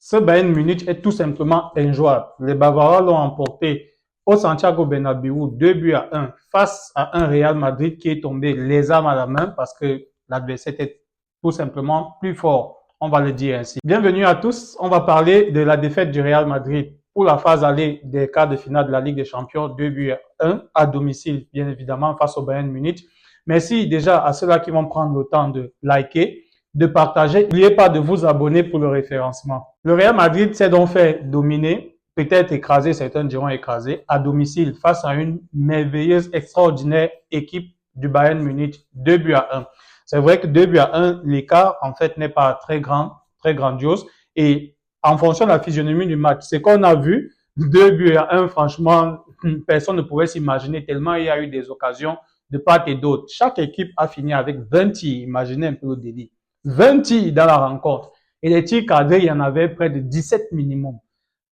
Ce Bayern Munich est tout simplement injouable. Les Bavarois l'ont emporté au Santiago Bernabéu 2 buts à 1 face à un Real Madrid qui est tombé les armes à la main parce que l'adversaire était tout simplement plus fort. On va le dire ainsi. Bienvenue à tous. On va parler de la défaite du Real Madrid pour la phase aller des quarts de finale de la Ligue des Champions, 2 buts à 1 à domicile, bien évidemment, face au Bayern Munich. Merci déjà à ceux-là qui vont prendre le temps de liker, de partager. N'oubliez pas de vous abonner pour le référencement. Le Real Madrid s'est donc fait dominer, peut-être écraser, certains diront écraser, à domicile face à une merveilleuse, extraordinaire équipe du Bayern Munich, 2 buts à 1. C'est vrai que 2 buts à 1, l'écart, en fait, n'est pas très grand, très grandiose. Et en fonction de la physionomie du match, c'est qu'on a vu, 2 buts à 1, franchement, personne ne pouvait s'imaginer tellement il y a eu des occasions de part et d'autre. Chaque équipe a fini avec 20 tirs. Imaginez un peu le délit. 20 tirs dans la rencontre. Et les tirs cadrés, il y en avait près de 17 minimum.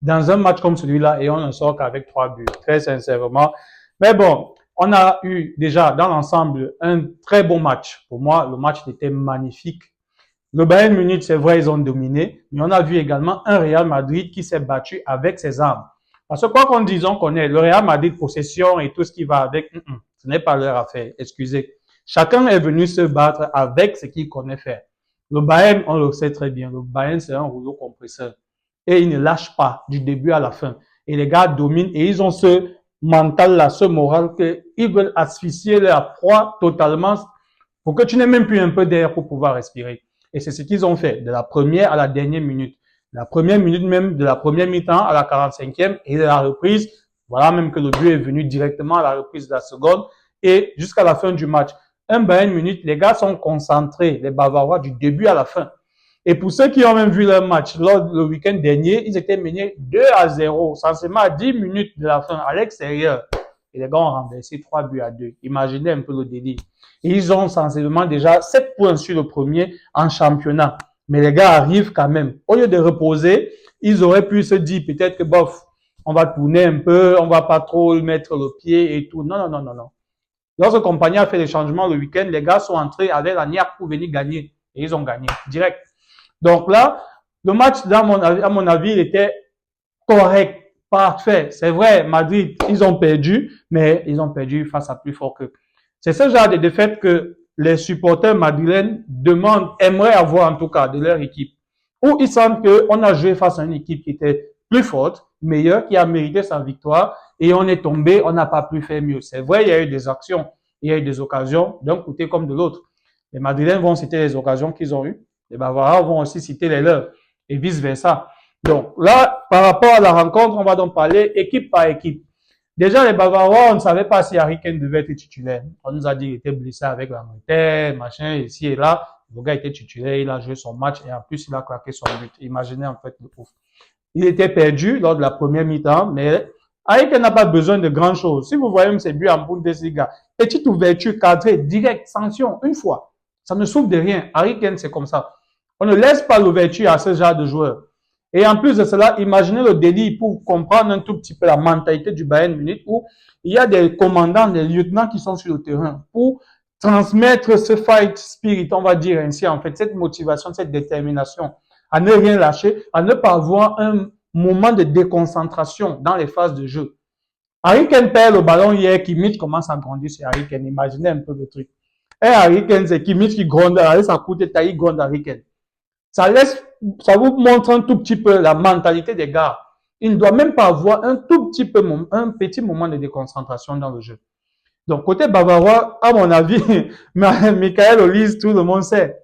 Dans un match comme celui-là, et on ne sort qu'avec 3 buts. Très sincèrement. Mais bon, on a eu déjà dans l'ensemble un très bon match. Pour moi, le match était magnifique. Le Bayern Munich, c'est vrai, ils ont dominé, mais on a vu également un Real Madrid qui s'est battu avec ses armes. Parce que quoi qu'on dise, on connaît le Real Madrid, possession et tout ce qui va avec, ce n'est pas leur affaire, excusez. Chacun est venu se battre avec ce qu'il connaît faire. Le Bayern, on le sait très bien, le Bayern, c'est un rouleau compresseur. Et il ne lâche pas du début à la fin. Et les gars dominent et ils ont ce mental-là, ce moral qu'ils veulent asphyxier leur proie totalement pour que tu n'aies même plus un peu d'air pour pouvoir respirer. Et c'est ce qu'ils ont fait de la première à la dernière minute. La première minute même de la première mi-temps à la 45e et de la reprise. Voilà même que le but est venu directement à la reprise de la seconde et jusqu'à la fin du match. Un Bayern Munich, les gars sont concentrés, les Bavarois, du début à la fin. Et pour ceux qui ont même vu leur match le week-end dernier, ils étaient menés 2 à 0, sensiblement à 10 minutes de la fin à l'extérieur. Et les gars ont renversé 3 buts à 2. Imaginez un peu le délire. Ils ont sensiblement déjà 7 points sur le premier en championnat. Mais les gars arrivent quand même. Au lieu de reposer, ils auraient pu se dire peut-être que bof, on va tourner un peu, on va pas trop mettre le pied et tout. Non, non, non, non, non. Lorsque Compagnie a fait les changements le week-end, les gars sont entrés avec la niaque pour venir gagner. Et ils ont gagné, direct. Donc là, le match, à mon avis, il était correct, parfait. C'est vrai, Madrid, ils ont perdu, mais ils ont perdu face à plus fort qu'eux. C'est ce genre de défaite que les supporters madrilènes demandent, aimeraient avoir en tout cas de leur équipe. Où ils sentent qu'on a joué face à une équipe qui était plus forte, meilleure, qui a mérité sa victoire, et on est tombé, on n'a pas pu faire mieux. C'est vrai, il y a eu des actions, il y a eu des occasions d'un côté comme de l'autre. Les Madrilènes vont citer les occasions qu'ils ont eues, les Bavarois vont aussi citer les leurs, et vice-versa. Donc là, par rapport à la rencontre, on va donc parler équipe par équipe. Déjà, les Bavarois, on ne savait pas si Harry Kane devait être titulaire. On nous a dit qu'il était blessé avec l'Angleterre, machin, ici et là. Le gars était titulaire, il a joué son match et en plus, il a claqué son but. Imaginez en fait le ouf. Il était perdu lors de la première mi-temps, mais Harry Kane n'a pas besoin de grand chose. Si vous voyez même ses buts en Bundesliga, petite ouverture cadrée, direct, sanction, une fois. Ça ne souffre de rien. Harry Kane, c'est comme ça. On ne laisse pas l'ouverture à ce genre de joueurs. Et en plus de cela, imaginez le délit pour comprendre un tout petit peu la mentalité du Bayern Munich où il y a des commandants, des lieutenants qui sont sur le terrain pour transmettre ce fight spirit, on va dire ainsi, en fait, cette motivation, cette détermination à ne rien lâcher, à ne pas avoir un moment de déconcentration dans les phases de jeu. Harry Kane perd le ballon hier, Kimmich commence à grandir sur Harry Kane. Imaginez un peu le truc. Et Harry Kane, c'est Kimmich qui gronde, ça coûte taille, gronde Harry Kane. Ça vous montre un tout petit peu la mentalité des gars. Il ne doit même pas avoir un tout petit peu, un petit moment de déconcentration dans le jeu. Donc, côté bavarois, à mon avis, Michael Olise, tout le monde sait.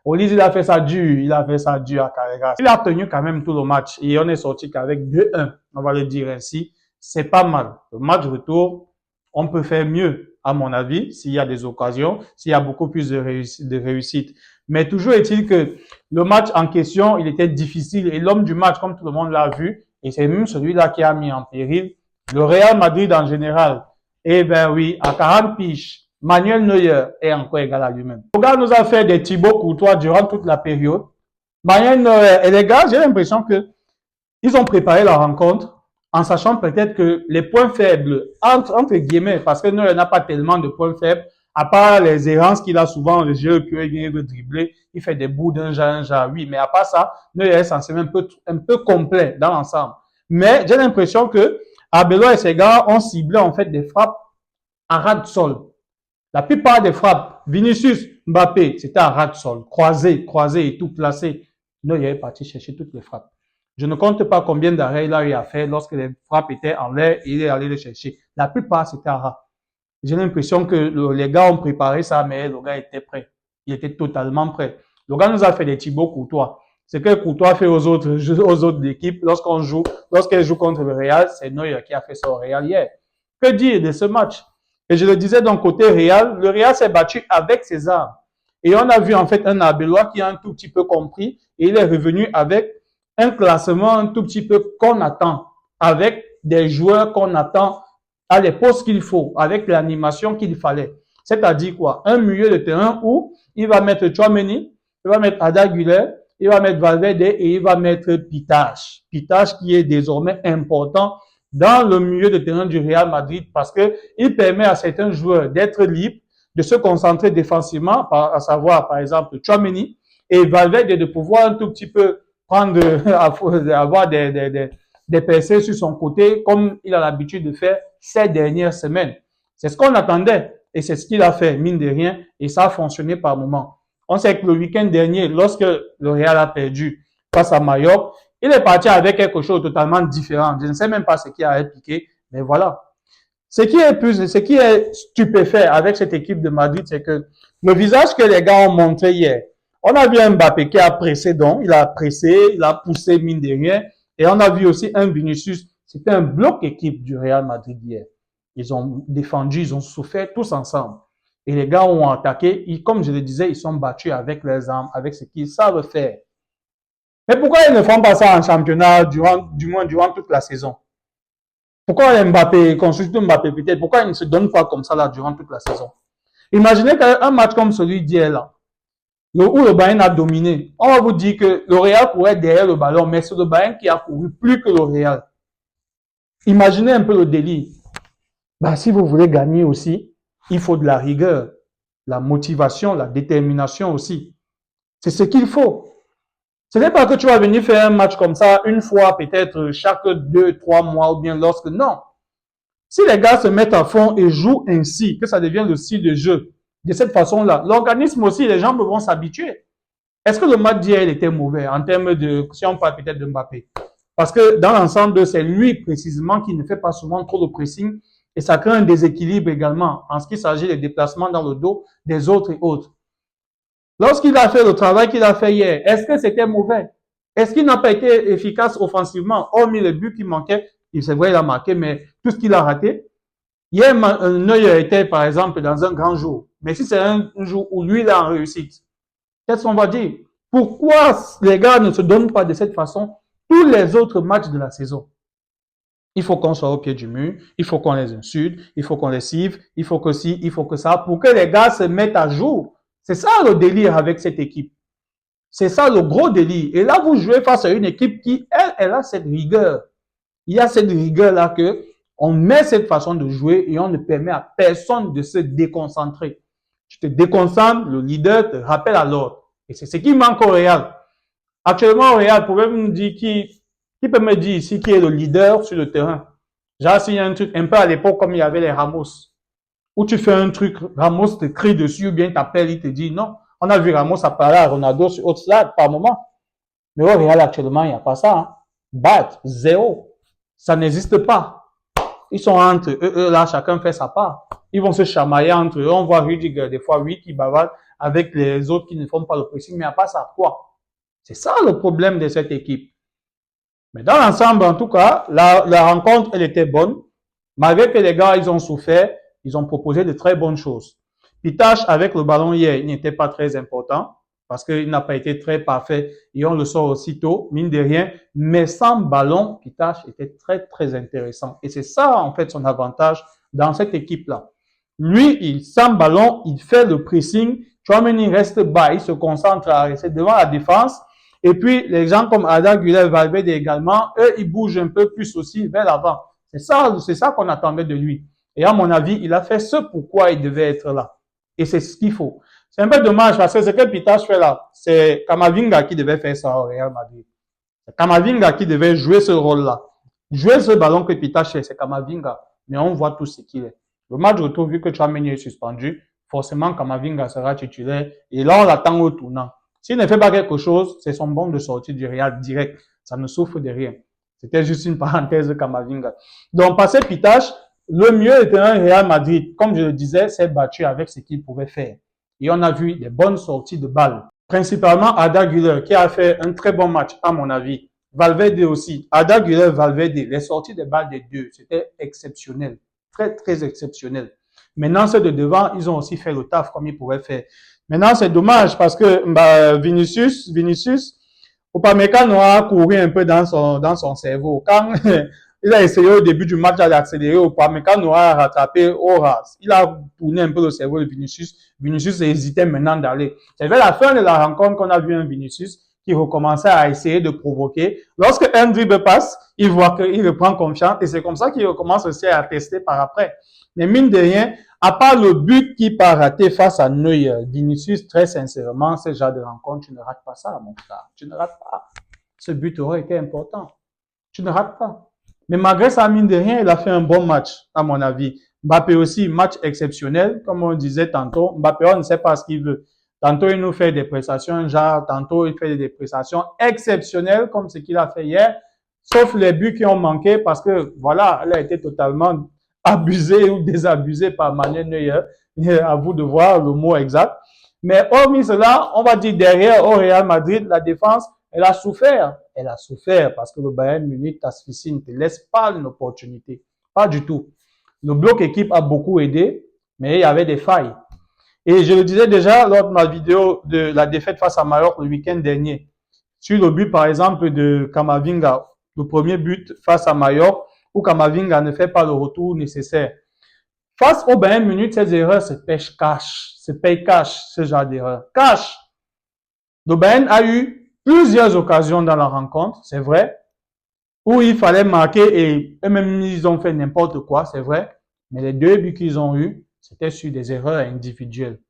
Olise, il a fait ça dur à Carreras. Il a tenu quand même tout le match et on est sorti qu'avec 2-1, on va le dire ainsi. C'est pas mal. Le match retour, on peut faire mieux, à mon avis, s'il y a des occasions, s'il y a beaucoup plus de réussite. Mais toujours est-il que le match en question, il était difficile et l'homme du match, comme tout le monde l'a vu, et c'est même celui-là qui a mis en péril le Real Madrid en général. Eh ben oui, à 40 piges, Manuel Neuer est encore égal à lui-même. Le gars nous a fait des Thibaut Courtois durant toute la période. Manuel Neuer et les gars, j'ai l'impression que ils ont préparé la rencontre en sachant peut-être que les points faibles, entre guillemets, parce que Neuer n'a pas tellement de points faibles, À part les errances qu'il a souvent, le jeu qu'il vient de dribbler, il fait des bouts d'un genre, oui. Mais à part ça, Neuer est censé un peu complet dans l'ensemble. Mais j'ai l'impression que Arbeloa et ses gars ont ciblé en fait des frappes à ras de sol. La plupart des frappes, Vinicius, Mbappé, c'était à ras de sol, croisé et tout placé. Neuer est parti chercher toutes les frappes. Je ne compte pas combien d'arrêts il a eu à faire lorsque les frappes étaient en l'air et il est allé les chercher. La plupart, c'était à ras. J'ai l'impression que les gars ont préparé ça, mais le gars était prêt. Il était totalement prêt. Le gars nous a fait des Thibaut Courtois. Ce que Courtois fait aux autres équipes, lorsqu'elle joue contre le Real, c'est Neuer qui a fait ça au Real hier. Que dire de ce match? Et je le disais d'un côté Real, le Real s'est battu avec ses armes. Et on a vu en fait un Arbeloa qui a un tout petit peu compris et il est revenu avec un classement un tout petit peu qu'on attend, avec des joueurs qu'on attend à les postes qu'il faut, avec l'animation qu'il fallait. C'est-à-dire quoi? Un milieu de terrain où il va mettre Tchouaméni, il va mettre Arda Güler, il va mettre Valverde et il va mettre Pitache. Pitache qui est désormais important dans le milieu de terrain du Real Madrid parce que il permet à certains joueurs d'être libres, de se concentrer défensivement, à savoir par exemple Tchouaméni et Valverde de pouvoir un tout petit peu prendre, avoir des percées sur son côté comme il a l'habitude de faire ces dernières semaines. C'est ce qu'on attendait et c'est ce qu'il a fait, mine de rien, et ça a fonctionné par moments. On sait que le week-end dernier, lorsque le Real a perdu face à Mallorca, il est parti avec quelque chose de totalement différent. Je ne sais même pas ce qui a répliqué, mais voilà. Ce qui est stupéfait avec cette équipe de Madrid, c'est que le visage que les gars ont montré hier, on a vu un Mbappé qui a pressé donc, il a pressé, il a poussé mine de rien, et on a vu aussi un Vinicius, c'était un bloc équipe du Real Madrid hier. Ils ont défendu, ils ont souffert tous ensemble. Et les gars ont attaqué, comme je le disais, ils sont battus avec leurs armes, avec ce qu'ils savent faire. Mais pourquoi ils ne font pas ça en championnat, du moins durant toute la saison? Pourquoi Mbappé, consulte Mbappé peut-être, pourquoi il ne se donne pas comme ça là durant toute la saison? Imaginez qu'un match comme celui d'hier là, où le Bayern a dominé, on va vous dire que le Real pourrait être derrière le ballon, mais c'est le Bayern qui a couru plus que le Real. Imaginez un peu le délire. Bah, si vous voulez gagner aussi, il faut de la rigueur, la motivation, la détermination aussi. C'est ce qu'il faut. Ce n'est pas que tu vas venir faire un match comme ça une fois, peut-être chaque 2-3 mois ou bien lorsque, non. Si les gars se mettent à fond et jouent ainsi, que ça devient le style de jeu, de cette façon-là, l'organisme aussi, les gens vont s'habituer. Est-ce que le match d'hier, il était mauvais en termes de, si on parle peut-être de Mbappé? Parce que dans l'ensemble, c'est lui précisément qui ne fait pas souvent trop de pressing et ça crée un déséquilibre également en ce qui s'agit des déplacements dans le dos des autres et autres. Lorsqu'il a fait le travail qu'il a fait hier, est-ce que c'était mauvais? Est-ce qu'il n'a pas été efficace offensivement, hormis le but qui manquait? C'est vrai, il a marqué, mais tout ce qu'il a raté. Hier, Neuer était, par exemple, dans un grand jour. Mais si c'est un jour où lui, il a en réussite, qu'est-ce qu'on va dire? Pourquoi les gars ne se donnent pas de cette façon tous les autres matchs de la saison? Il faut qu'on soit au pied du mur, il faut qu'on les insulte, il faut qu'on les cive, il faut que ci, il faut que ça, pour que les gars se mettent à jour. C'est ça le délire avec cette équipe. C'est ça le gros délire. Et là, vous jouez face à une équipe qui, elle a cette rigueur. Il y a cette rigueur-là que on met cette façon de jouer et on ne permet à personne de se déconcentrer. Tu te déconcentres, le leader te rappelle à l'ordre. Et c'est ce qui manque au Real. Actuellement, au Real, pouvez-vous me dire qui peut me dire ici qui est le leader sur le terrain? Genre, s'il y a un truc, un peu à l'époque comme il y avait les Ramos, où tu fais un truc, Ramos te crie dessus ou bien t'appelle, il te dit non. On a vu Ramos parler à Ronaldo sur autre slide par moment. Mais au Real, actuellement, il n'y a pas ça. Hein. Bat, zéro. Ça n'existe pas. Ils sont entre eux, là, chacun fait sa part. Ils vont se chamailler entre eux. On voit Rudiger, des fois, oui, qui bavarde avec les autres qui ne font pas le pressing, mais il n'y a pas ça. Quoi? C'est ça le problème de cette équipe. Mais dans l'ensemble, en tout cas, la rencontre, elle était bonne. Malgré que les gars, ils ont souffert, ils ont proposé de très bonnes choses. Pitache, avec le ballon hier, il n'était pas très important parce qu'il n'a pas été très parfait et on le sort aussitôt, mine de rien. Mais sans ballon, Pitache était très, très intéressant. Et c'est ça, en fait, son avantage dans cette équipe-là. Lui, sans ballon, il fait le pressing. Tchouaméni reste bas, il se concentre à rester devant la défense. Et puis, les gens comme Arda Güler, Valverde également, eux, ils bougent un peu plus aussi vers l'avant. C'est ça qu'on attendait de lui. Et à mon avis, il a fait ce pourquoi il devait être là. Et c'est ce qu'il faut. C'est un peu dommage parce que ce que Pitache fait là, c'est Kamavinga qui devait faire ça au Real Madrid. C'est Kamavinga qui devait jouer ce rôle-là. Jouer ce ballon que Pitache fait, c'est Kamavinga. Mais on voit tout ce qu'il est. Le match retour, vu que Tchouaméni est suspendu, forcément Kamavinga sera titulaire. Et là, on l'attend au tournant. S'il ne fait pas quelque chose, c'est son bon de sortie du Real direct. Ça ne souffre de rien. C'était juste une parenthèse de Kamavinga. Donc, passé Pitache, le mieux était un Real Madrid. Comme je le disais, s'est battu avec ce qu'il pouvait faire. Et on a vu des bonnes sorties de balles. Principalement Arda Güler qui a fait un très bon match à mon avis. Valverde aussi. Arda Güler, Valverde, les sorties de balles des deux, c'était exceptionnel. Très, très exceptionnel. Maintenant, ceux de devant, ils ont aussi fait le taf comme ils pouvaient faire. Maintenant, c'est dommage parce que Vinicius, Upamecano a couru un peu dans son cerveau. Quand il a essayé au début du match d'accélérer, Upamecano a rattrapé Horace. Il a tourné un peu le cerveau de Vinicius. Vinicius hésitait maintenant d'aller. C'est vers la fin de la rencontre qu'on a vu un Vinicius qui recommençait à essayer de provoquer. Lorsque un dribble passe, il voit qu'il reprend confiance et c'est comme ça qu'il recommence aussi à tester par après. Mais mine de rien, à part le but qui part rater face à Neuer, Vinicius, très sincèrement, ce genre de rencontre, tu ne rates pas ça, mon frère. Tu ne rates pas. Ce but aurait été important. Tu ne rates pas. Mais malgré ça, mine de rien, il a fait un bon match, à mon avis. Mbappé aussi, match exceptionnel, comme on disait tantôt. Mbappé, on ne sait pas ce qu'il veut. Tantôt, il nous fait des prestations, genre, tantôt, il fait des prestations exceptionnelles, comme ce qu'il a fait hier, sauf les buts qui ont manqué, parce que, voilà, elle a été totalement abusée ou désabusée par Manuel Neuer. À vous de voir le mot exact. Mais hormis cela, on va dire derrière au Real Madrid, la défense, elle a souffert. Elle a souffert parce que le Bayern Munich t'asphyxie, ne te laisse pas une opportunité. Pas du tout. Le bloc équipe a beaucoup aidé, mais il y avait des failles. Et je le disais déjà lors de ma vidéo de la défaite face à Mallorca le week-end dernier. Sur le but, par exemple, de Kamavinga, le premier but face à Mallorca, où Kamavinga ne fait pas le retour nécessaire. Face au Bayern Munich, ces erreurs se pêchent cash. Se payent cash, ce genre d'erreurs. Cash. Le Bayern a eu plusieurs occasions dans la rencontre, c'est vrai, où il fallait marquer et eux-mêmes ils ont fait n'importe quoi, c'est vrai. Mais les deux buts qu'ils ont eus, c'était sur des erreurs individuelles.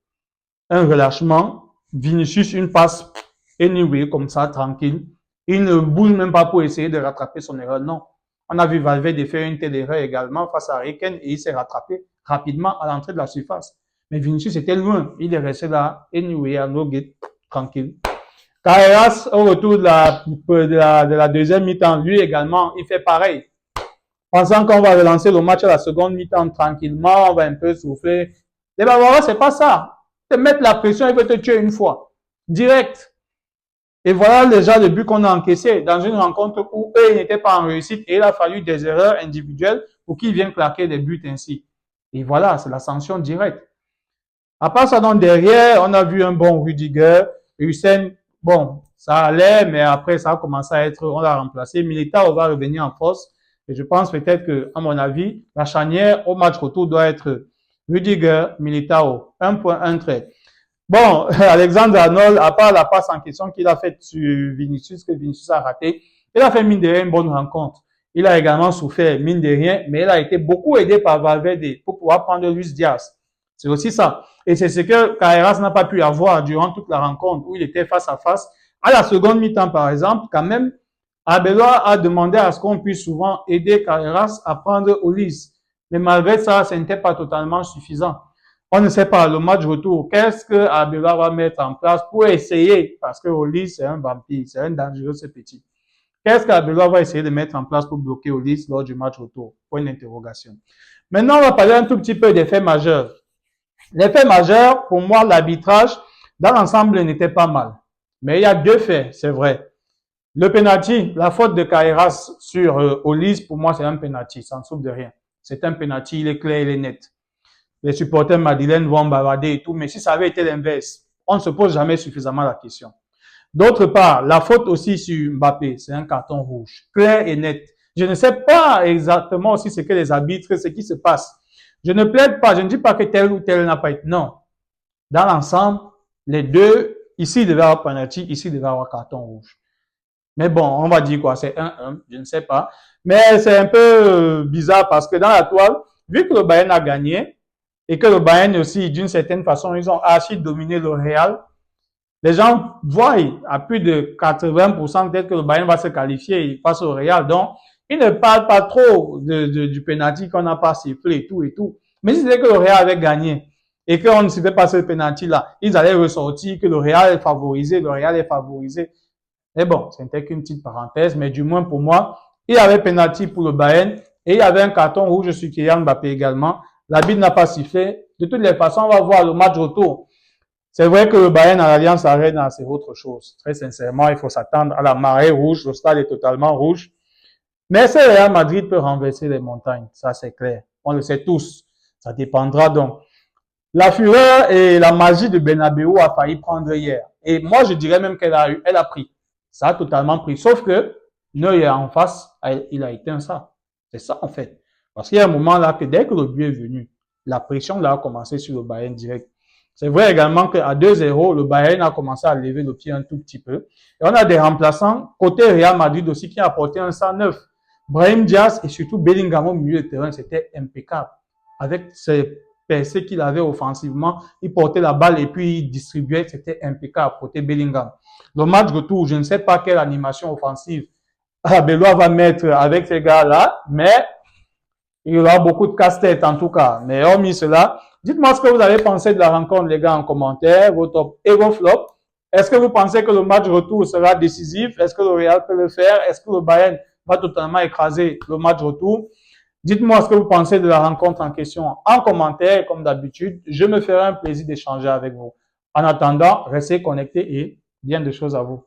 Un relâchement, Vinicius, une passe, anyway, comme ça, tranquille. Il ne bouge même pas pour essayer de rattraper son erreur, non. On a vu Valverde faire une telle erreur également face à Riken et il s'est rattrapé rapidement à l'entrée de la surface. Mais Vinicius était loin. Il est resté là, anyway, à no gate, tranquille. Carreras, au retour de la deuxième mi-temps, lui également, il fait pareil. Pensant qu'on va relancer le match à la seconde mi-temps tranquillement, on va un peu souffler. Les Bavarois, c'est pas ça. Te mettre la pression, il veut te tuer une fois. Direct. Et voilà le genre de but qu'on a encaissé dans une rencontre où eux n'étaient pas en réussite et il a fallu des erreurs individuelles pour qu'ils viennent claquer des buts ainsi. Et voilà, c'est la sanction directe. À part ça, donc derrière, on a vu un bon Rudiger, Hussein, bon, ça allait, mais après, ça a commencé à être, on l'a remplacé. Militao va revenir en force. Et je pense peut-être que, à mon avis, la charnière au match retour doit être Rudiger, Militao. Un point, un trait. Bon, Alexandre Arnold, à part la passe en question qu'il a faite sur Vinicius, que Vinicius a raté, il a fait mine de rien une bonne rencontre. Il a également souffert, mine de rien, mais il a été beaucoup aidé par Valverde pour pouvoir prendre Luis Diaz. C'est aussi ça. Et c'est ce que Carreras n'a pas pu avoir durant toute la rencontre où il était face à face. À la seconde mi-temps, par exemple, quand même, Arbeloa a demandé à ce qu'on puisse souvent aider Carreras à prendre Ulis. Mais malgré ça, ce n'était pas totalement suffisant. On ne sait pas, le match retour, qu'est-ce que Arbeloa va mettre en place pour essayer, parce que Ulis, c'est un vampire, c'est un dangereux, ce petit. Qu'est-ce qu'Abeloa va essayer de mettre en place pour bloquer Ulis lors du match retour? Point d'interrogation. Maintenant, on va parler un tout petit peu des faits majeurs. Les faits majeurs, pour moi, l'arbitrage, dans l'ensemble, n'était pas mal. Mais il y a deux faits, c'est vrai. Le penalty, la faute de Carreras sur Ulis, pour moi, c'est un penalty, ça ne souffre de rien. C'est un penalty, il est clair, il est net. Les supporters madrilènes vont bavarder et tout, mais si ça avait été l'inverse, on ne se pose jamais suffisamment la question. D'autre part, la faute aussi sur Mbappé, c'est un carton rouge, clair et net. Je ne sais pas exactement aussi ce que les arbitres, ce qui se passe. Je ne plaide pas, je ne dis pas que tel ou tel n'a pas été. Non. Dans l'ensemble, les deux, ici il devait avoir penalty, ici il devait avoir carton rouge. Mais bon, on va dire quoi, c'est 1-1, je ne sais pas. Mais c'est un peu bizarre parce que dans la toile, vu que le Bayern a gagné, et que le Bayern aussi, d'une certaine façon, ils ont archi dominé le Real, les gens voient à plus de 80% peut-être que le Bayern va se qualifier face au Real. Donc, ils ne parlent pas trop du penalty qu'on n'a pas sifflé et tout et tout. Mais si c'était que le Real avait gagné et qu'on ne sifflait pas ce penalty-là, ils allaient ressortir que le Real est favorisé, le Real est favorisé. Mais bon, c'était qu'une petite parenthèse, mais du moins pour moi, il y avait penalty pour le Bayern et il y avait un carton rouge sur Kylian Mbappé également. L'arbitre n'a pas sifflé. De toutes les façons, on va voir le match retour. C'est vrai que le Bayern à l'Alliance Arena, c'est autre chose. Très sincèrement, il faut s'attendre à la marée rouge. Le stade est totalement rouge. Mais ce Real Madrid peut renverser les montagnes. Ça, c'est clair. On le sait tous. Ça dépendra donc. La fureur et la magie de Bernabéu a failli prendre hier. Et moi, je dirais même qu'elle a pris. Ça a totalement pris. Sauf que Neuer en face, il a éteint ça. C'est ça, en fait. Parce qu'il y a un moment là que dès que le but est venu, la pression là a commencé sur le Bayern direct. C'est vrai également qu'à 2-0, le Bayern a commencé à lever le pied un tout petit peu. Et on a des remplaçants côté Real Madrid aussi qui a apporté un 109. Brahim Diaz et surtout Bellingham au milieu de terrain, c'était impeccable. Avec ses percées qu'il avait offensivement, il portait la balle et puis il distribuait, c'était impeccable côté Bellingham. Le match retour, je ne sais pas quelle animation offensive Belois va mettre avec ces gars-là, mais il y aura beaucoup de casse-tête en tout cas. Mais hormis cela, dites-moi ce que vous avez pensé de la rencontre, les gars, en commentaire, vos tops et vos flops. Est-ce que vous pensez que le match retour sera décisif? Est-ce que le Real peut le faire? Est-ce que le Bayern va totalement écraser le match retour? Dites-moi ce que vous pensez de la rencontre en question en commentaire, comme d'habitude. Je me ferai un plaisir d'échanger avec vous. En attendant, restez connectés et bien de choses à vous.